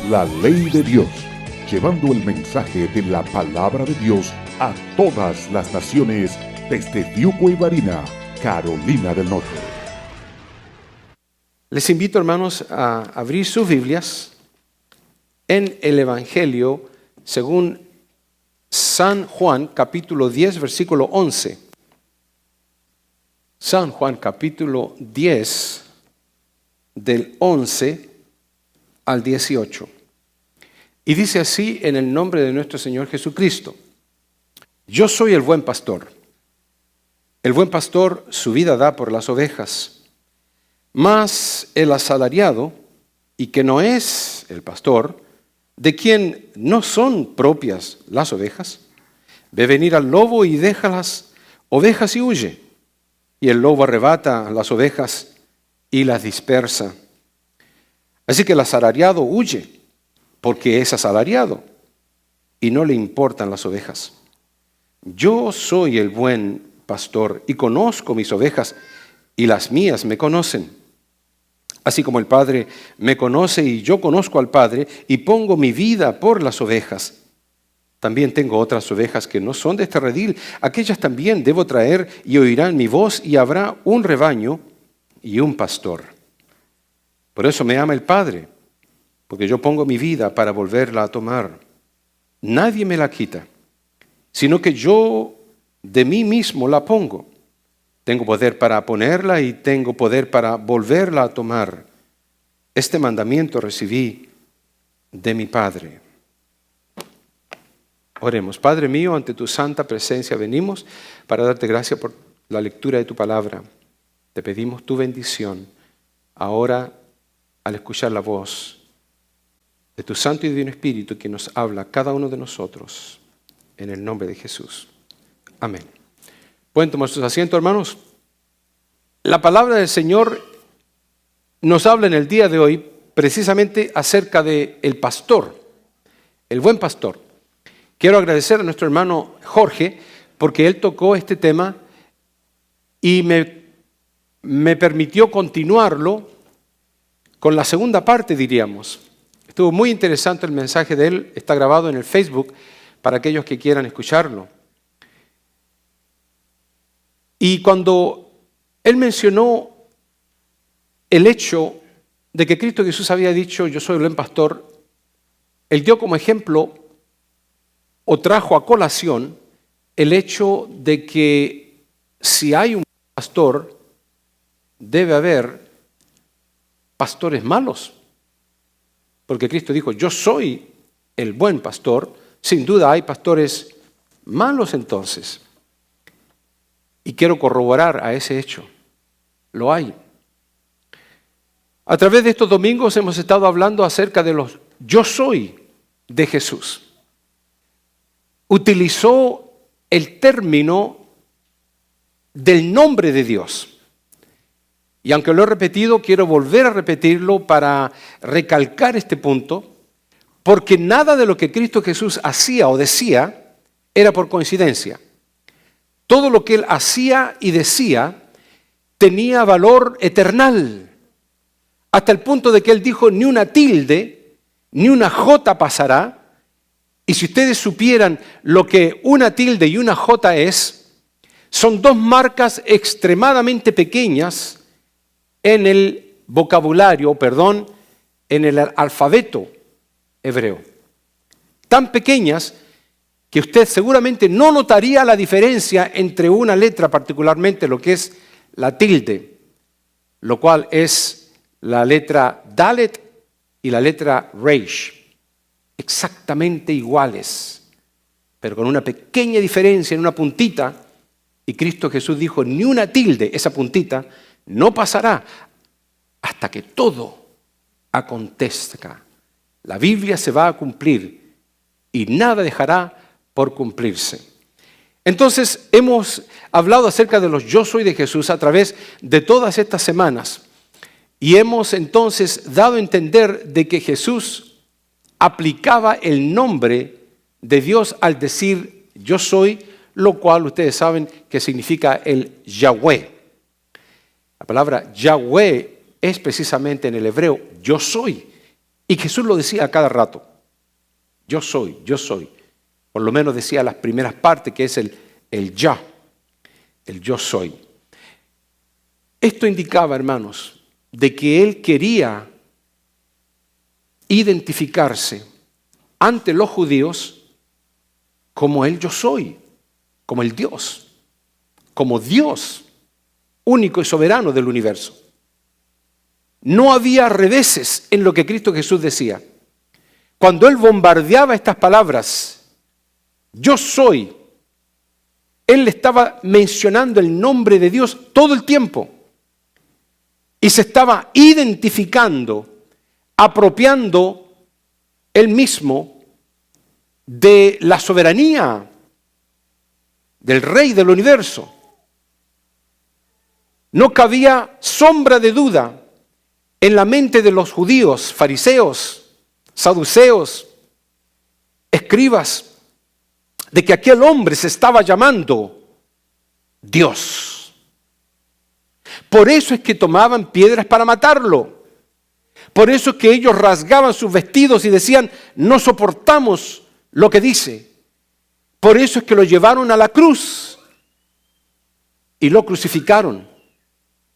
la ley de Dios, llevando el mensaje de la palabra de Dios a todas las naciones desde Fiuco y Varina, Carolina del Norte. Les invito, hermanos, a abrir sus Biblias en el Evangelio según San Juan, capítulo 10, versículo 11. San Juan, capítulo 10, del 11 al 18. Y dice así en el nombre de nuestro Señor Jesucristo: Yo soy el buen pastor. El buen pastor su vida da por las ovejas. Mas el asalariado, y que no es el pastor, de quien no son propias las ovejas, ve venir al lobo y deja las ovejas y huye. Y el lobo arrebata las ovejas y las dispersa. Así que el asalariado huye, porque es asalariado, y no le importan las ovejas. Yo soy el buen pastor, y conozco mis ovejas, y las mías me conocen. Así como el Padre me conoce y yo conozco al Padre, y pongo mi vida por las ovejas. También tengo otras ovejas que no son de este redil. Aquellas también debo traer, y oirán mi voz, y habrá un rebaño y un pastor. Por eso me ama el Padre, porque yo pongo mi vida para volverla a tomar. Nadie me la quita, sino que yo de mí mismo la pongo. Tengo poder para ponerla y tengo poder para volverla a tomar. Este mandamiento recibí de mi Padre. Oremos. Padre mío, ante tu santa presencia venimos para darte gracias por la lectura de tu palabra. Te pedimos tu bendición ahora al escuchar la voz de tu Santo y Divino Espíritu que nos habla a cada uno de nosotros. En el nombre de Jesús. Amén. ¿Pueden tomar sus asientos, hermanos? La palabra del Señor nos habla en el día de hoy precisamente acerca del pastor, el buen pastor. Quiero agradecer a nuestro hermano Jorge porque él tocó este tema y me permitió continuarlo con la segunda parte, diríamos. Estuvo muy interesante el mensaje de él, está grabado en el Facebook para aquellos que quieran escucharlo. Y cuando él mencionó el hecho de que Cristo Jesús había dicho, yo soy el buen pastor, él dio como ejemplo o trajo a colación el hecho de que si hay un pastor, debe haber pastores malos. Porque Cristo dijo, yo soy el buen pastor, sin duda hay pastores malos entonces. Y quiero corroborar a ese hecho. Lo hay. A través de estos domingos hemos estado hablando acerca de los yo soy de Jesús. Utilizó el término del nombre de Dios. Y aunque lo he repetido, quiero volver a repetirlo para recalcar este punto, porque nada de lo que Cristo Jesús hacía o decía era por coincidencia. Todo lo que él hacía y decía tenía valor eternal, hasta el punto de que él dijo, ni una tilde, ni una jota pasará. Y si ustedes supieran lo que una tilde y una jota es, son dos marcas extremadamente pequeñas en el vocabulario, en el alfabeto hebreo. Tan pequeñas que usted seguramente no notaría la diferencia entre una letra, particularmente lo que es la tilde, lo cual es la letra Dalet y la letra Reish, exactamente iguales, pero con una pequeña diferencia en una puntita, y Cristo Jesús dijo, ni una tilde, esa puntita, no pasará hasta que todo acontezca. La Biblia se va a cumplir y nada dejará por cumplirse. Entonces, hemos hablado acerca de los yo soy de Jesús a través de todas estas semanas y hemos entonces dado a entender de que Jesús aplicaba el nombre de Dios al decir yo soy, lo cual ustedes saben que significa el Yahweh. La palabra Yahweh es precisamente en el hebreo yo soy. Y Jesús lo decía a cada rato. Yo soy, yo soy. Por lo menos decía las primeras partes, que es el ya, el yo soy. Esto indicaba, hermanos, de que él quería identificarse ante los judíos como el yo soy, como el Dios, como Dios único y soberano del universo. No había reveses en lo que Cristo Jesús decía. Cuando él bombardeaba estas palabras, yo soy, él le estaba mencionando el nombre de Dios todo el tiempo y se estaba identificando, apropiando él mismo de la soberanía del Rey del universo. No cabía sombra de duda en la mente de los judíos, fariseos, saduceos, escribas, de que aquel hombre se estaba llamando Dios. Por eso es que tomaban piedras para matarlo. Por eso es que ellos rasgaban sus vestidos y decían, no soportamos lo que dice. Por eso es que lo llevaron a la cruz y lo crucificaron.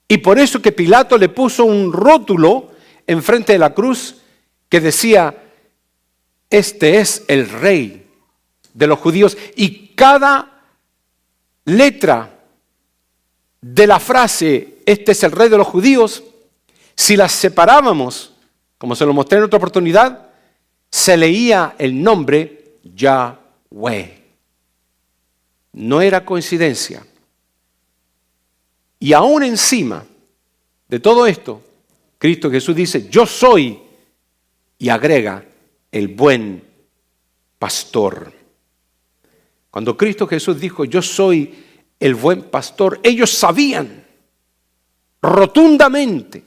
Y por eso que Pilato le puso un rótulo enfrente de la cruz que decía, este es el Rey de los judíos. Y cada letra de la frase, este es el Rey de los judíos, si las separábamos, como se lo mostré en otra oportunidad, se leía el nombre Yahweh. No era coincidencia. Y aún encima de todo esto, Cristo Jesús dice, yo soy, y agrega, el buen pastor. Cuando Cristo Jesús dijo, yo soy el buen pastor, ellos sabían rotundamente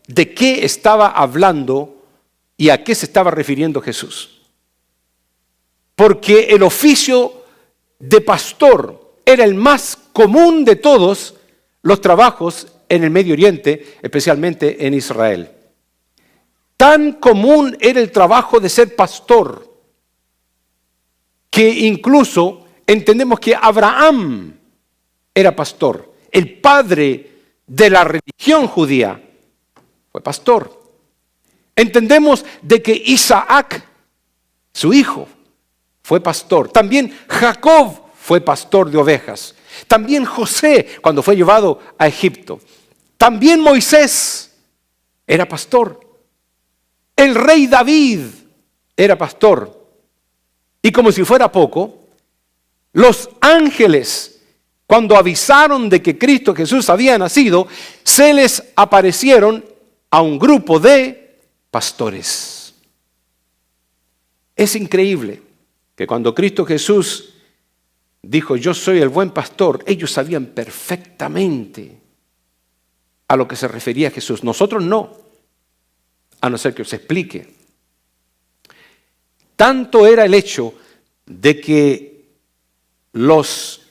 de qué estaba hablando y a qué se estaba refiriendo Jesús. Porque el oficio de pastor era el más común de todos los trabajos en el Medio Oriente, especialmente en Israel. Tan común era el trabajo de ser pastor, que incluso entendemos que Abraham era pastor. El padre de la religión judía fue pastor. Entendemos de que Isaac, su hijo, fue pastor. También Jacob fue pastor de ovejas. También José, cuando fue llevado a Egipto. También Moisés era pastor. El rey David era pastor. Y como si fuera poco, los ángeles, cuando avisaron de que Cristo Jesús había nacido, se les aparecieron a un grupo de pastores. Es increíble que cuando Cristo Jesús dijo, yo soy el buen pastor, ellos sabían perfectamente a lo que se refería Jesús. Nosotros no, a no ser que os explique. Tanto era el hecho de que los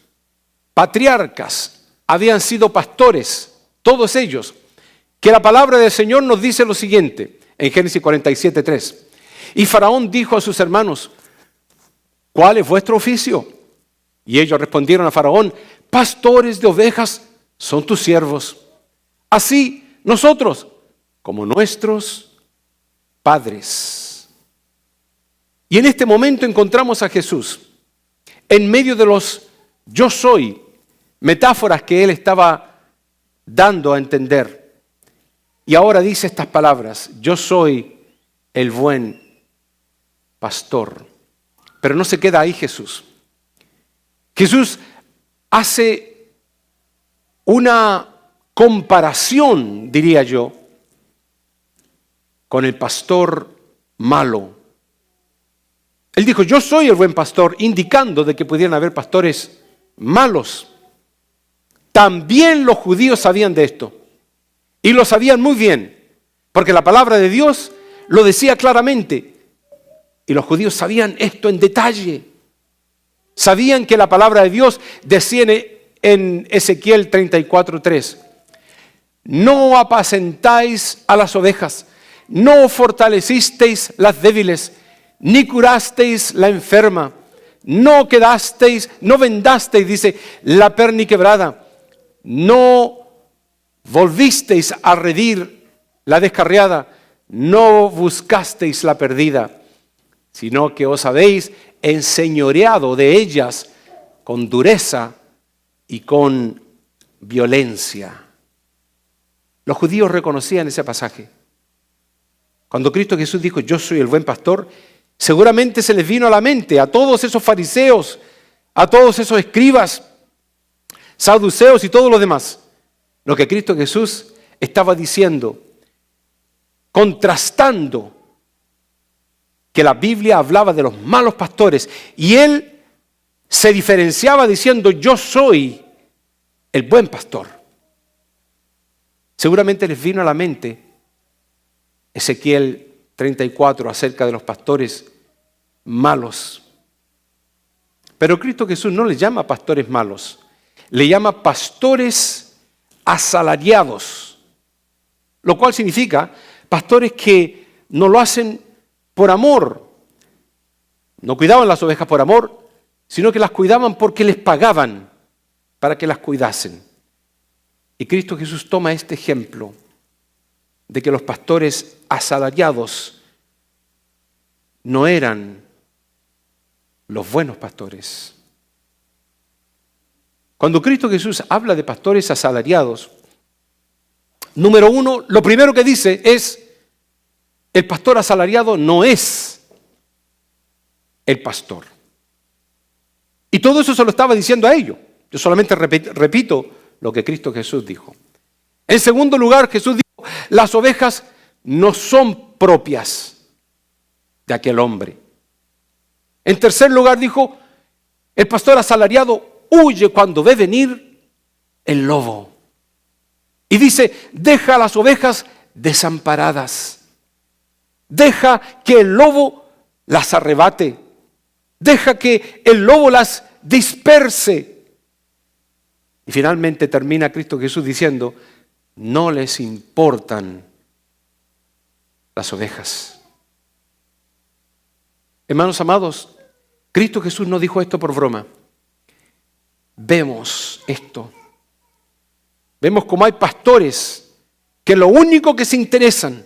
patriarcas habían sido pastores, todos ellos, que la palabra del Señor nos dice lo siguiente, en Génesis 47:3. Y Faraón dijo a sus hermanos, ¿cuál es vuestro oficio? Y ellos respondieron a Faraón, pastores de ovejas son tus siervos. Así nosotros, como nuestros padres. Y en este momento encontramos a Jesús en medio de los yo soy, metáforas que él estaba dando a entender. Y ahora dice estas palabras, yo soy el buen pastor. Pero no se queda ahí Jesús. Jesús hace una comparación, diría yo, con el pastor malo. Él dijo, yo soy el buen pastor, indicando de que pudieran haber pastores malos. También los judíos sabían de esto. Y lo sabían muy bien, porque la palabra de Dios lo decía claramente. Y los judíos sabían esto en detalle. Sabían que la palabra de Dios decía en Ezequiel 34:3, no apacentáis a las ovejas, no fortalecisteis las débiles, ni curasteis la enferma, no vendasteis, dice, la perniquebrada, no volvisteis a redir la descarriada, no buscasteis la perdida, sino que os habéis enseñoreado de ellas con dureza y con violencia. Los judíos reconocían ese pasaje. Cuando Cristo Jesús dijo, yo soy el buen pastor, seguramente se les vino a la mente a todos esos fariseos, a todos esos escribas, saduceos y todos los demás, lo que Cristo Jesús estaba diciendo, contrastando que la Biblia hablaba de los malos pastores y él se diferenciaba diciendo, yo soy el buen pastor. Seguramente les vino a la mente Ezequiel 34 acerca de los pastores malos. Pero Cristo Jesús no les llama pastores malos, le llama pastores asalariados, lo cual significa pastores que no lo hacen por amor, no cuidaban las ovejas por amor, sino que las cuidaban porque les pagaban para que las cuidasen. Y Cristo Jesús toma este ejemplo de que los pastores asalariados no eran los buenos pastores. Cuando Cristo Jesús habla de pastores asalariados, número uno, lo primero que dice es, el pastor asalariado no es el pastor. Y todo eso se lo estaba diciendo a ellos. Yo solamente repito lo que Cristo Jesús dijo. En segundo lugar, Jesús dijo, las ovejas no son propias de aquel hombre. En tercer lugar dijo, el pastor asalariado huye cuando ve venir el lobo. Y dice, deja a las ovejas desamparadas. Deja que el lobo las arrebate. Deja que el lobo las disperse. Y finalmente termina Cristo Jesús diciendo, no les importan las ovejas. Hermanos amados, Cristo Jesús no dijo esto por broma. Vemos esto. Vemos cómo hay pastores que lo único que se interesan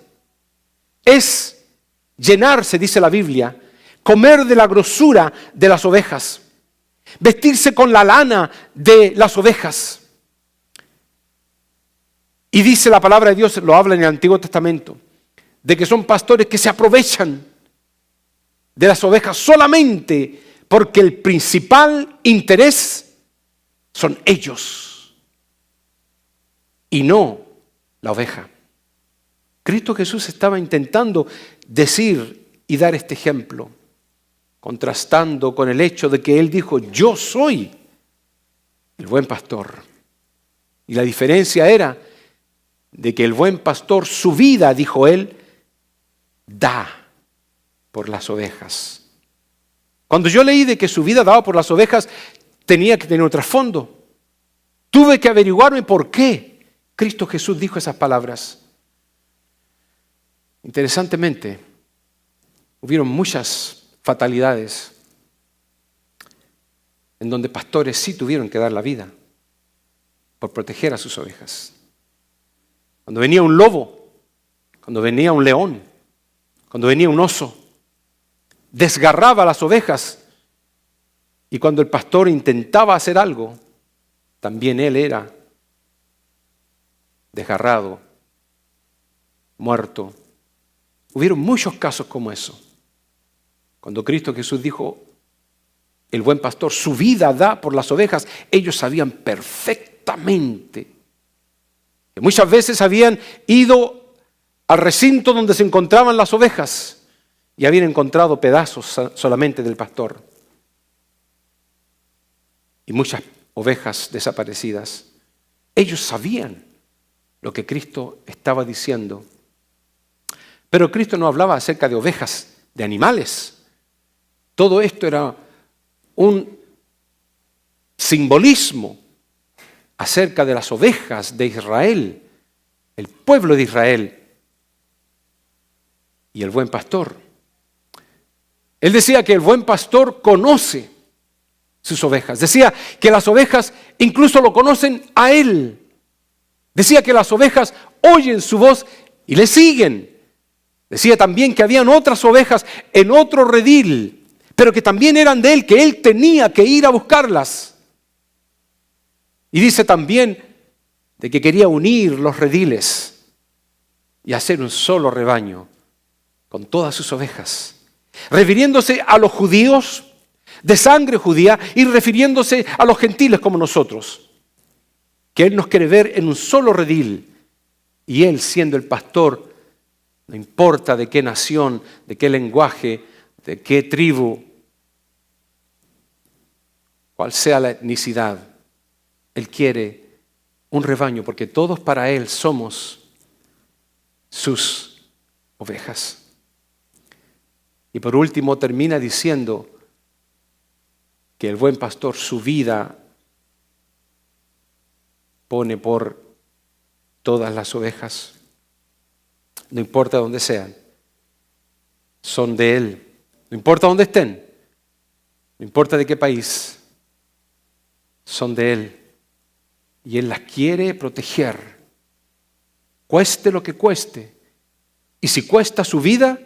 es llenarse, dice la Biblia, comer de la grosura de las ovejas, vestirse con la lana de las ovejas. Y dice la palabra de Dios, lo habla en el Antiguo Testamento, de que son pastores que se aprovechan de las ovejas solamente porque el principal interés son ellos y no la oveja. Cristo Jesús estaba intentando decir y dar este ejemplo, contrastando con el hecho de que Él dijo, yo soy el buen pastor. Y la diferencia era de que el buen pastor, su vida, dijo Él, da por las ovejas. Cuando yo leí de que su vida daba por las ovejas, tenía que tener un trasfondo. Tuve que averiguarme por qué Cristo Jesús dijo esas palabras. Interesantemente, hubieron muchas fatalidades en donde pastores sí tuvieron que dar la vida por proteger a sus ovejas. Cuando venía un lobo, cuando venía un león, cuando venía un oso, desgarraba a las ovejas, y cuando el pastor intentaba hacer algo, también él era desgarrado, muerto. Hubieron muchos casos como eso. Cuando Cristo Jesús dijo, el buen pastor su vida da por las ovejas, ellos sabían perfectamente que muchas veces habían ido al recinto donde se encontraban las ovejas y habían encontrado pedazos solamente del pastor y muchas ovejas desaparecidas. Ellos sabían lo que Cristo estaba diciendo. Pero Cristo no hablaba acerca de ovejas, de animales. Todo esto era un simbolismo acerca de las ovejas de Israel, el pueblo de Israel. y el buen pastor. Él decía que el buen pastor conoce sus ovejas. Decía que las ovejas incluso lo conocen a él. Decía que las ovejas oyen su voz y le siguen. Decía también que habían otras ovejas en otro redil, pero que también eran de él, que él tenía que ir a buscarlas. Y dice también de que quería unir los rediles y hacer un solo rebaño con todas sus ovejas, refiriéndose a los judíos de sangre judía y refiriéndose a los gentiles como nosotros, que Él nos quiere ver en un solo redil, y Él, siendo el pastor, no importa de qué nación, de qué lenguaje, de qué tribu, cual sea la etnicidad, Él quiere un rebaño, porque todos para Él somos sus ovejas. Y por último termina diciendo que el buen pastor su vida pone por todas las ovejas, no importa dónde sean, son de Él, no importa dónde estén, no importa de qué país, son de Él. Y Él las quiere proteger, cueste lo que cueste. Y si cuesta su vida,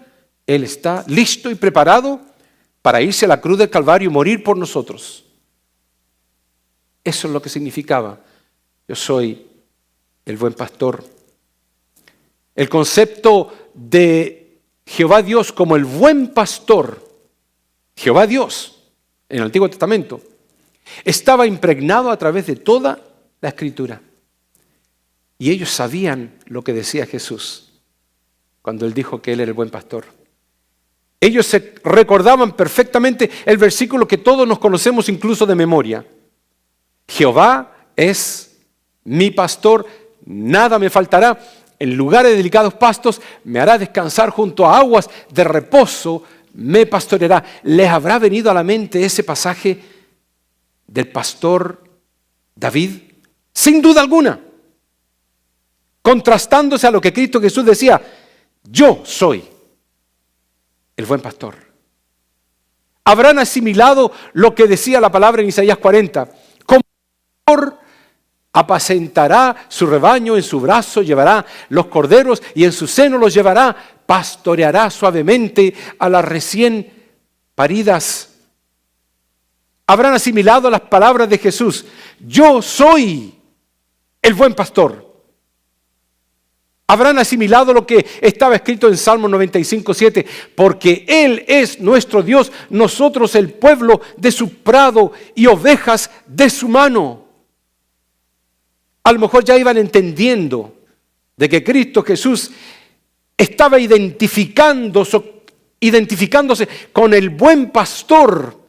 Él está listo y preparado para irse a la cruz del Calvario y morir por nosotros. Eso es lo que significaba: yo soy el buen pastor. El concepto de Jehová Dios como el buen pastor, Jehová Dios, en el Antiguo Testamento, estaba impregnado a través de toda la Escritura. Y ellos sabían lo que decía Jesús cuando Él dijo que Él era el buen pastor. Ellos se recordaban perfectamente el versículo que todos nos conocemos incluso de memoria. Jehová es mi pastor, nada me faltará. En lugares de delicados pastos me hará descansar, junto a aguas de reposo me pastoreará. ¿Les habrá venido a la mente ese pasaje del pastor David? Sin duda alguna. Contrastándose a lo que Cristo Jesús decía: yo soy el buen pastor. Habrán asimilado lo que decía la palabra en Isaías 40. Como pastor apacentará su rebaño, en su brazo llevará los corderos y en su seno los llevará, pastoreará suavemente a las recién paridas. Habrán asimilado las palabras de Jesús: yo soy el buen pastor. Habrán asimilado lo que estaba escrito en Salmo 95:7, porque Él es nuestro Dios, nosotros el pueblo de su prado y ovejas de su mano. A lo mejor ya iban entendiendo de que Cristo Jesús estaba identificándose con el buen pastor,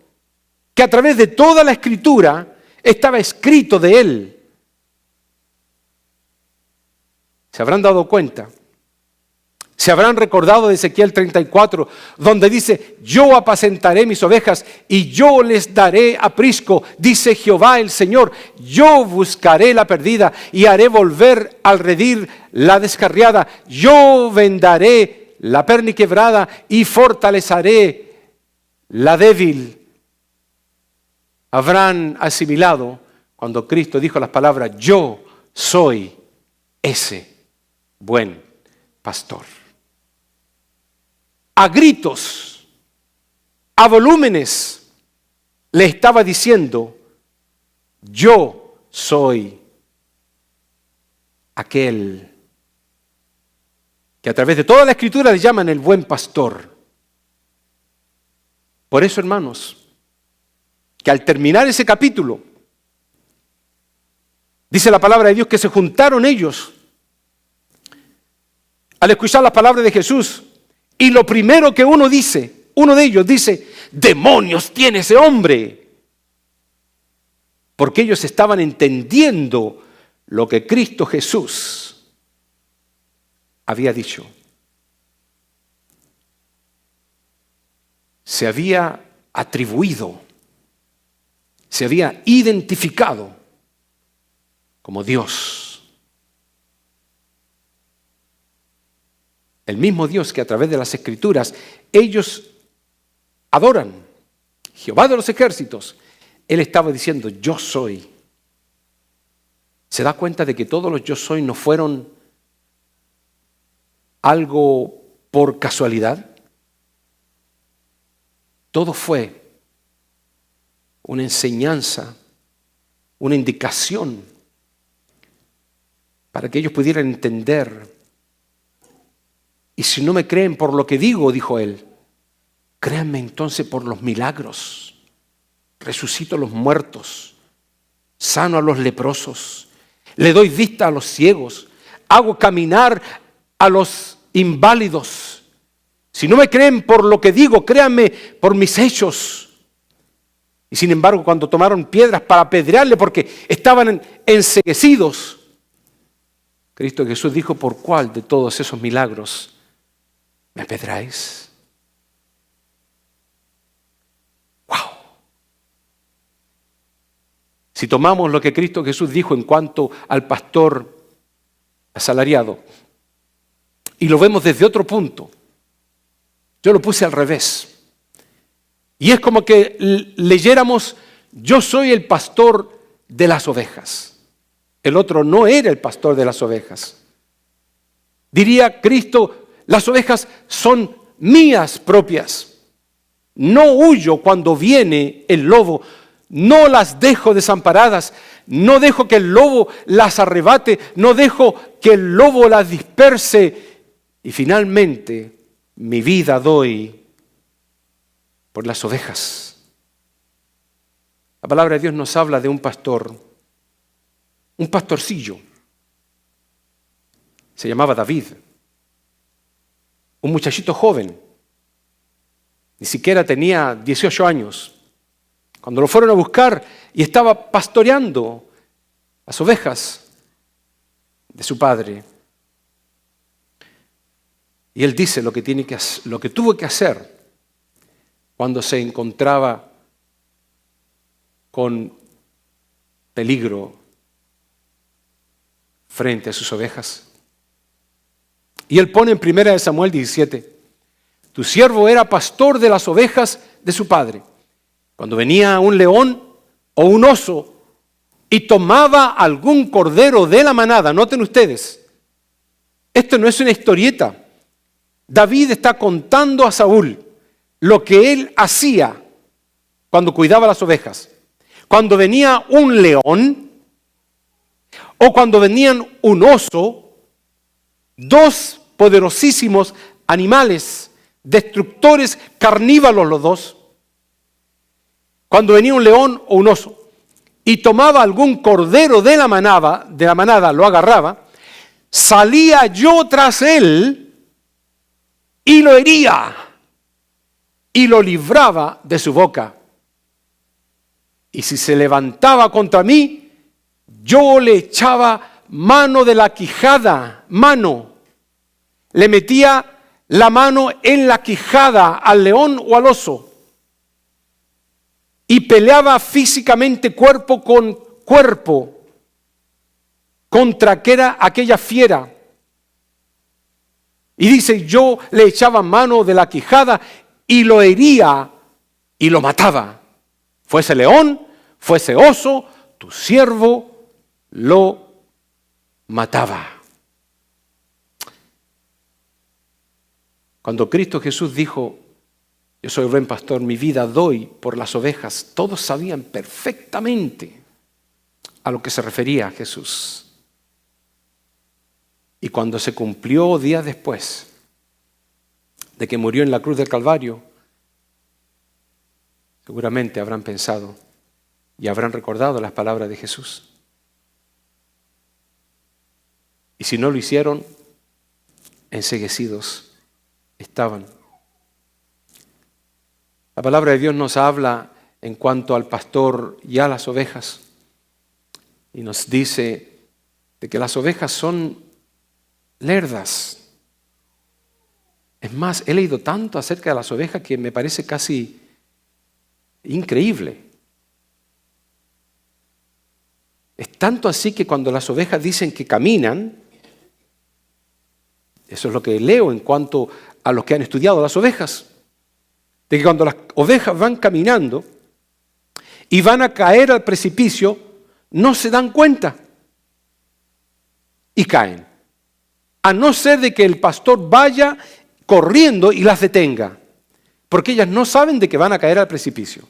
que a través de toda la Escritura estaba escrito de Él. ¿Se habrán dado cuenta? ¿Se habrán recordado de Ezequiel 34, donde dice: yo apacentaré mis ovejas y yo les daré aprisco, dice Jehová el Señor, yo buscaré la perdida y haré volver al redil la descarriada, yo vendaré la perniquebrada y fortaleceré la débil? Habrán asimilado cuando Cristo dijo las palabras: yo soy ese buen pastor. A gritos, a volúmenes, le estaba diciendo: yo soy aquel que a través de toda la Escritura le llaman el buen pastor. Por eso, hermanos, que al terminar ese capítulo, dice la palabra de Dios que se juntaron ellos al escuchar las palabras de Jesús. Y lo primero que uno de ellos dice: demonios tiene ese hombre. Porque ellos estaban entendiendo lo que Cristo Jesús había dicho. Se había atribuido, se había identificado como Dios, el mismo Dios que a través de las Escrituras ellos adoran, Jehová de los ejércitos, Él estaba diciendo, yo soy. ¿Se da cuenta de que todos los yo soy no fueron algo por casualidad? Todo fue una enseñanza, una indicación para que ellos pudieran entender. Y si no me creen por lo que digo, dijo él, créanme entonces por los milagros. Resucito a los muertos, sano a los leprosos, le doy vista a los ciegos, hago caminar a los inválidos. Si no me creen por lo que digo, créanme por mis hechos. Y sin embargo, cuando tomaron piedras para apedrearle porque estaban enceguecidos, Cristo Jesús dijo, ¿por cuál de todos esos milagros me apedreáis? ¡Wow! Si tomamos lo que Cristo Jesús dijo en cuanto al pastor asalariado y lo vemos desde otro punto, yo lo puse al revés. Y es como que leyéramos, yo soy el pastor de las ovejas. El otro no era el pastor de las ovejas. Diría Cristo, las ovejas son mías propias. No huyo cuando viene el lobo, no las dejo desamparadas, no dejo que el lobo las arrebate, no dejo que el lobo las disperse. Y finalmente mi vida doy por las ovejas. La palabra de Dios nos habla de un pastor, un pastorcillo. Se llamaba David. Un muchachito joven. Ni siquiera tenía 18 años. Cuando lo fueron a buscar y estaba pastoreando las ovejas de su padre. Y él dice lo que tuvo que hacer cuando se encontraba con peligro frente a sus ovejas. Y él pone en 1 Samuel 17, tu siervo era pastor de las ovejas de su padre. Cuando venía un león o un oso y tomaba algún cordero de la manada, noten ustedes, esto no es una historieta. David está contando a Saúl lo que él hacía cuando cuidaba las ovejas. Cuando venía un león o cuando venían un oso, dos poderosísimos animales, destructores, carnívoros los dos. Cuando venía un león o un oso y tomaba algún cordero de la manada, lo agarraba, salía yo tras él y lo hería y lo libraba de su boca. Y si se levantaba contra mí, yo le echaba mano de la quijada, le metía la mano en la quijada al león o al oso y peleaba físicamente cuerpo con cuerpo contra aquella fiera. Y dice, yo le echaba mano de la quijada y lo hería y lo mataba. Fuese león, fuese oso, tu siervo lo mataba. Cuando Cristo Jesús dijo, yo soy el buen pastor, mi vida doy por las ovejas, todos sabían perfectamente a lo que se refería Jesús. Y cuando se cumplió días después de que murió en la cruz del Calvario, seguramente habrán pensado y habrán recordado las palabras de Jesús. Y si no lo hicieron, enceguecidos estaban. La palabra de Dios nos habla en cuanto al pastor y a las ovejas. Y nos dice de que las ovejas son lerdas. Es más, he leído tanto acerca de las ovejas que me parece casi increíble. Es tanto así que cuando las ovejas dicen que caminan, Eso es lo que leo en cuanto a los que han estudiado las ovejas. De que cuando las ovejas van caminando y van a caer al precipicio, no se dan cuenta y caen. A no ser de que el pastor vaya corriendo y las detenga, porque ellas no saben de que van a caer al precipicio.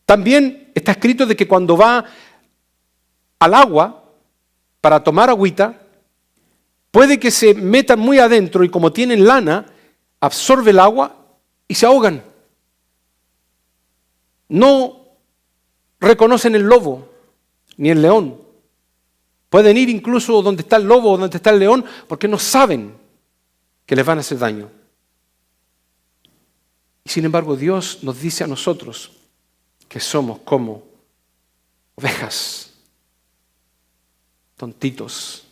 También está escrito de que cuando va al agua para tomar agüita, puede que se metan muy adentro y como tienen lana, absorbe el agua y se ahogan. No reconocen el lobo ni el león. Pueden ir incluso donde está el lobo o donde está el león porque no saben que les van a hacer daño. Y sin embargo, Dios nos dice a nosotros que somos como ovejas, tontitos.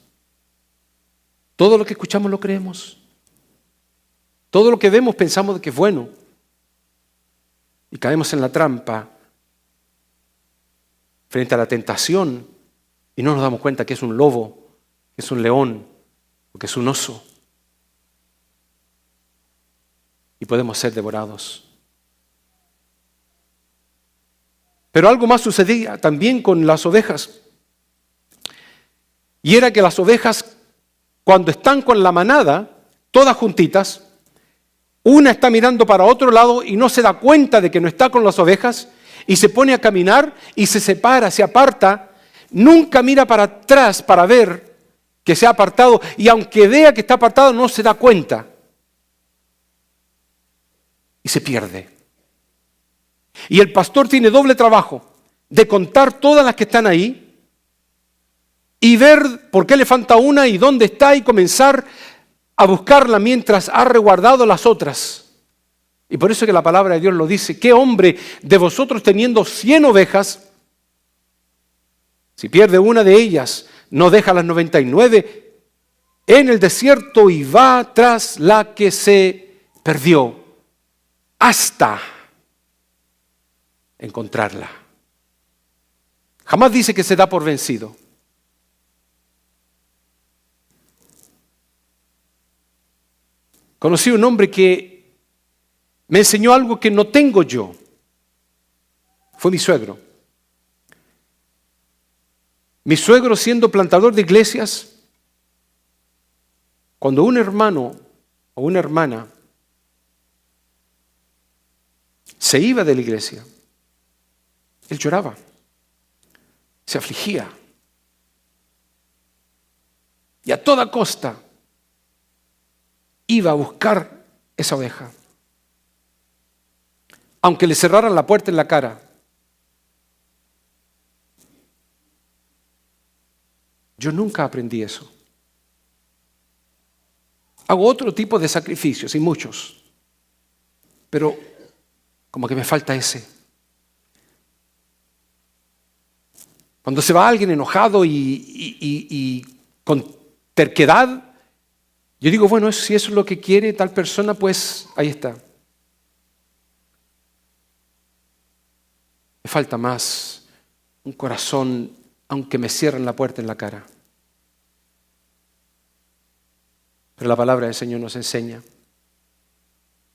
Todo lo que escuchamos lo creemos. Todo lo que vemos pensamos que es bueno. Y caemos en la trampa frente a la tentación y no nos damos cuenta que es un lobo, que es un león o que es un oso. Y podemos ser devorados. Pero algo más sucedía también con las ovejas. Y era que las ovejas, cuando están con la manada, todas juntitas, una está mirando para otro lado y no se da cuenta de que no está con las ovejas y se pone a caminar y se separa, se aparta, nunca mira para atrás para ver que se ha apartado y aunque vea que está apartado no se da cuenta y se pierde. Y el pastor tiene doble trabajo de contar todas las que están ahí y ver por qué le falta una y dónde está y comenzar a buscarla mientras ha resguardado las otras. Y por eso que la palabra de Dios lo dice: ¿qué hombre de vosotros teniendo 100 ovejas, si pierde una de ellas, no deja las 99 en el desierto y va tras la que se perdió hasta encontrarla? Jamás dice que se da por vencido. Conocí un hombre que me enseñó algo que no tengo yo. Fue mi suegro. Mi suegro, siendo plantador de iglesias, cuando un hermano o una hermana se iba de la iglesia, él lloraba, se afligía. Y a toda costa iba a buscar esa oveja. Aunque le cerraran la puerta en la cara. Yo nunca aprendí eso. Hago otro tipo de sacrificios y muchos. Pero como que me falta ese. Cuando se va alguien enojado y con terquedad, yo digo, bueno, si eso es lo que quiere tal persona, pues ahí está. Me falta más un corazón, aunque me cierren la puerta en la cara. Pero la palabra del Señor nos enseña,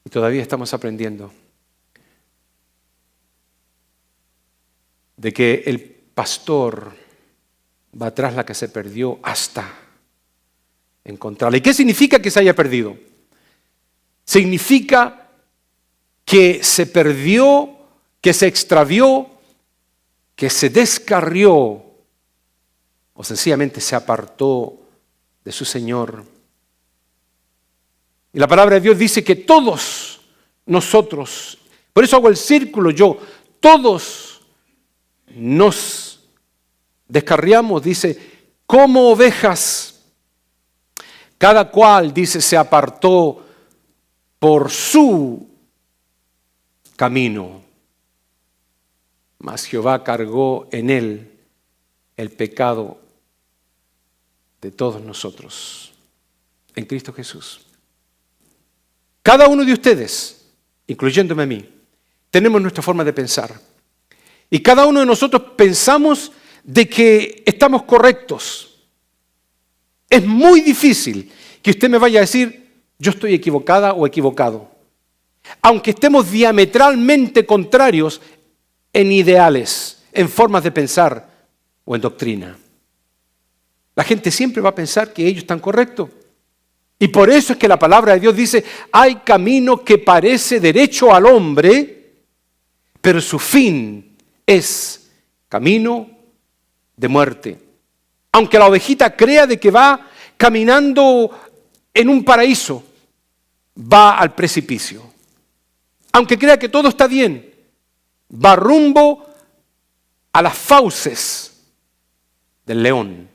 y todavía estamos aprendiendo, de que el pastor va tras la que se perdió hasta encontrarla. ¿Y qué significa que se haya perdido? Significa que se perdió, que se extravió, que se descarrió o sencillamente se apartó de su Señor. Y la palabra de Dios dice que todos nosotros, por eso hago el círculo yo, todos nos descarriamos, dice, como ovejas. Cada cual, dice, se apartó por su camino. Mas Jehová cargó en él el pecado de todos nosotros, en Cristo Jesús. Cada uno de ustedes, incluyéndome a mí, tenemos nuestra forma de pensar. Y cada uno de nosotros pensamos de que estamos correctos. Es muy difícil que usted me vaya a decir, yo estoy equivocada o equivocado. Aunque estemos diametralmente contrarios en ideales, en formas de pensar o en doctrina. La gente siempre va a pensar que ellos están correctos. Y por eso es que la palabra de Dios dice, hay camino que parece derecho al hombre, pero su fin es camino de muerte. Aunque la ovejita crea de que va caminando en un paraíso, va al precipicio. Aunque crea que todo está bien, va rumbo a las fauces del león,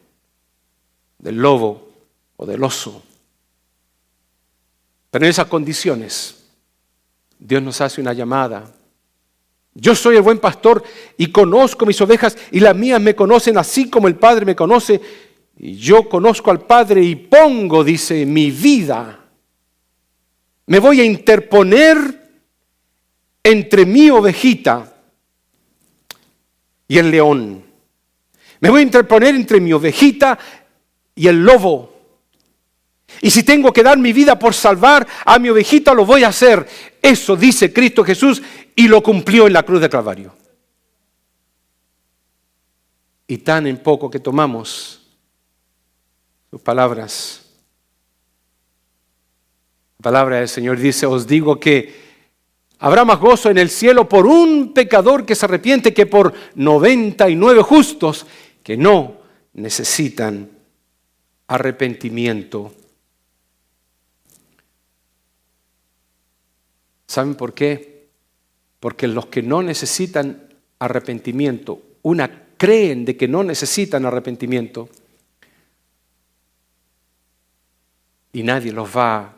del lobo o del oso. Pero en esas condiciones, Dios nos hace una llamada. Yo soy el buen pastor y conozco mis ovejas y las mías me conocen así como el Padre me conoce. Y yo conozco al Padre y pongo, dice, mi vida. Me voy a interponer entre mi ovejita y el león. Me voy a interponer entre mi ovejita y el lobo. Y si tengo que dar mi vida por salvar a mi ovejita, lo voy a hacer. Eso dice Cristo Jesús y lo cumplió en la cruz de Calvario. Y tan en poco que tomamos sus palabras. La palabra del Señor dice, os digo que habrá más gozo en el cielo por un pecador que se arrepiente que por 99 justos que no necesitan arrepentimiento. ¿Saben por qué? Porque los que no necesitan arrepentimiento, creen de que no necesitan arrepentimiento y nadie los va a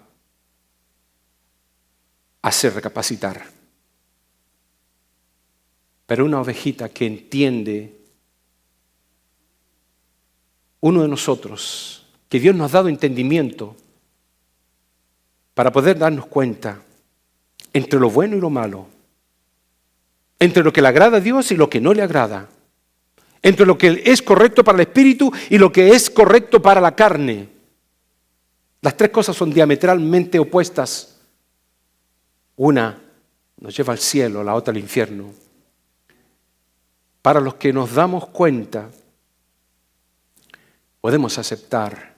hacer recapacitar. Pero una ovejita que entiende, uno de nosotros, que Dios nos ha dado entendimiento para poder darnos cuenta entre lo bueno y lo malo, entre lo que le agrada a Dios y lo que no le agrada, entre lo que es correcto para el espíritu y lo que es correcto para la carne. Las tres cosas son diametralmente opuestas. Una nos lleva al cielo, la otra al infierno. Para los que nos damos cuenta, podemos aceptar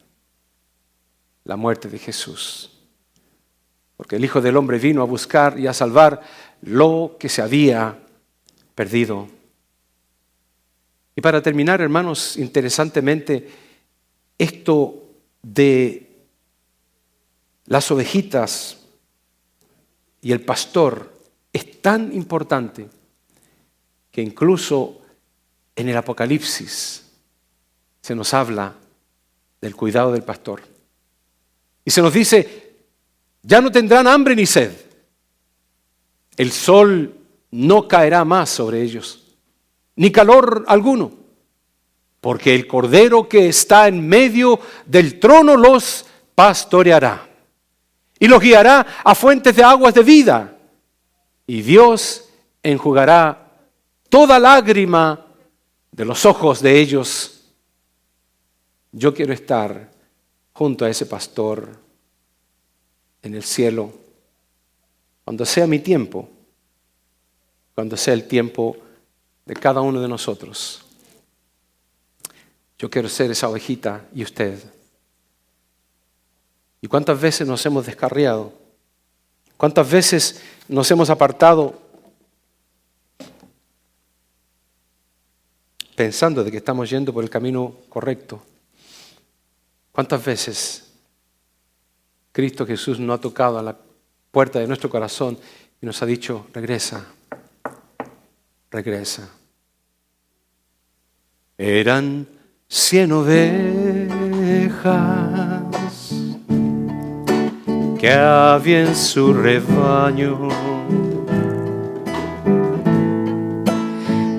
la muerte de Jesús. Porque el Hijo del Hombre vino a buscar y a salvar lo que se había perdido. Y para terminar, hermanos, interesantemente, esto de las ovejitas y el pastor es tan importante que incluso en el Apocalipsis se nos habla del cuidado del pastor. Y se nos dice, ya no tendrán hambre ni sed. El sol no caerá más sobre ellos, ni calor alguno, porque el Cordero que está en medio del trono los pastoreará y los guiará a fuentes de aguas de vida. Y Dios enjugará toda lágrima de los ojos de ellos. Yo quiero estar junto a ese pastor en el cielo, cuando sea mi tiempo, cuando sea el tiempo de cada uno de nosotros. Yo quiero ser esa ovejita y usted. ¿Y cuántas veces nos hemos descarriado? ¿Cuántas veces nos hemos apartado pensando de que estamos yendo por el camino correcto? ¿Cuántas veces Cristo Jesús nos ha tocado a la puerta de nuestro corazón y nos ha dicho, regresa, regresa? Eran 100 ovejas que había en su rebaño.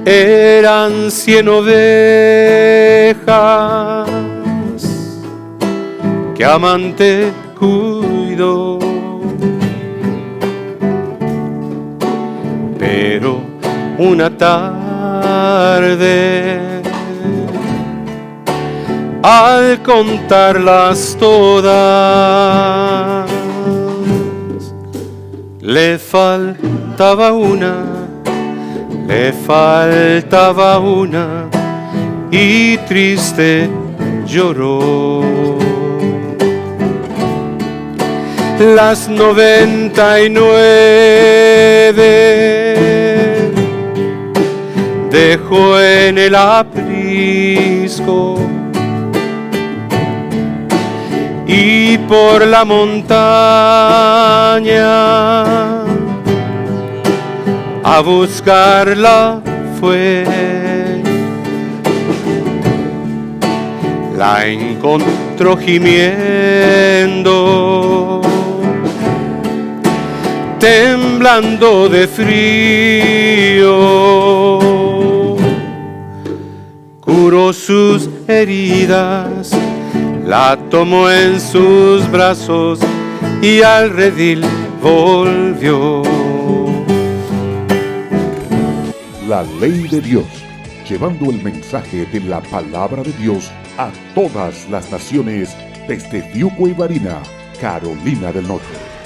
Eran 100 ovejas que amante cuidó, pero una tarde al contarlas todas. Le faltaba una, y triste lloró. Las 99 dejó en el aprisco, y por la montaña a buscarla fue. La encontró gimiendo, temblando de frío. Curó sus heridas, la tomó en sus brazos y al redil volvió. La ley de Dios, llevando el mensaje de la palabra de Dios a todas las naciones desde Fiuco y Varina, Carolina del Norte.